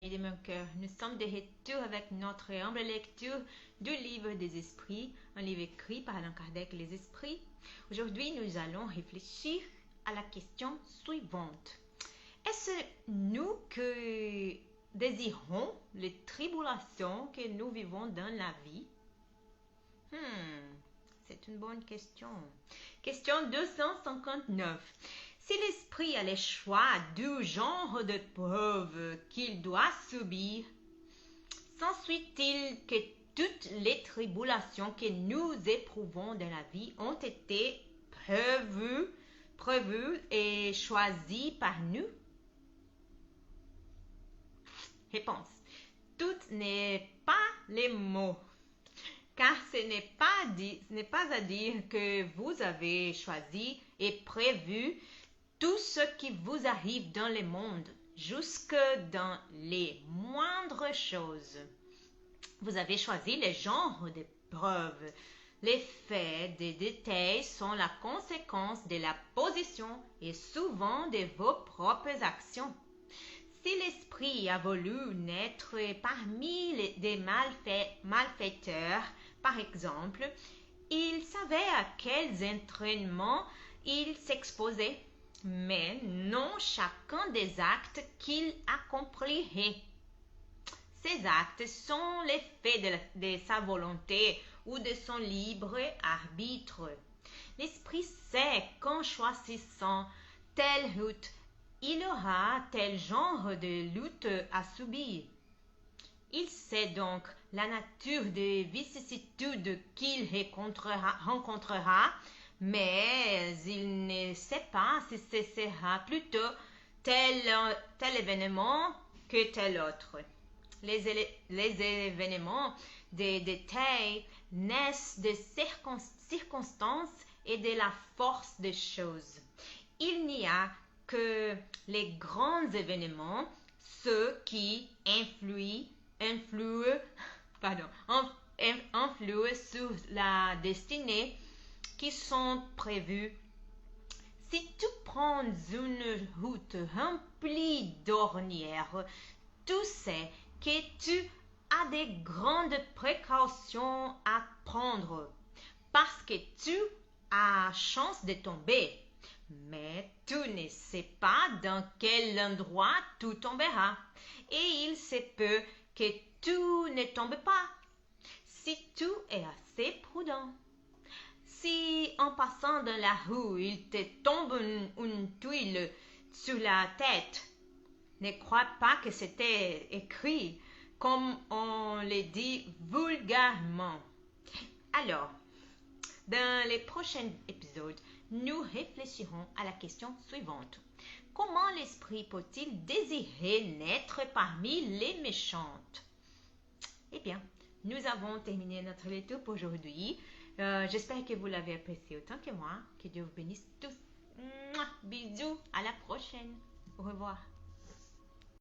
de mon cœur, nous sommes de retour avec notre humble lecture du livre des esprits, un livre écrit par Allan Kardec, Les Esprits. Aujourd'hui, nous allons réfléchir à la question suivante. Est-ce nous que désirons les tribulations que nous vivons dans la vie? C'est une bonne question. Question 259. Si l'esprit a le choix du genre de preuve qu'il doit subir, s'ensuit-il que toutes les tribulations que nous éprouvons dans la vie ont été prévues et choisies par nous? Réponse. Tout n'est pas les mots. Car ce n'est pas à dire que vous avez choisi et prévu tout ce qui vous arrive dans le monde, jusque dans les moindres choses. Vous avez choisi le genre de preuves. Les faits, des détails sont la conséquence de la position et souvent de vos propres actions. Si l'esprit a voulu naître parmi des malfaiteurs, par exemple, il savait à quels entraînements il s'exposait, mais non chacun des actes qu'il accomplirait. Ces actes sont l'effet de sa volonté ou de son libre arbitre. L'esprit sait qu'en choisissant telle route, il aura tel genre de lutte à subir. Il sait donc la nature des vicissitudes qu'il rencontrera, mais il ne sait pas si ce sera plutôt tel événement que tel autre. Les événements des détails naissent des circonstances et de la force des choses. Il n'y a que les grands événements, ceux qui influent sur la destinée, qui sont prévus. Si tu prends une route remplie d'ornières, tu sais que tu as des grandes précautions à prendre, parce que tu as chance de tomber. Mais tu ne sais pas dans quel endroit tu tomberas, et il se peut que tu ne tombes pas, si tu es assez prudent. Si en passant dans la rue, il te tombe une tuile sur la tête, ne crois pas que c'était écrit comme on le dit vulgairement. Alors, dans les prochains épisodes, nous réfléchirons à la question suivante. Comment l'esprit peut-il désirer naître parmi les méchantes? Eh bien, nous avons terminé notre lecture pour aujourd'hui. J'espère que vous l'avez apprécié autant que moi. Que Dieu vous bénisse tous. Bisous, à la prochaine. Au revoir.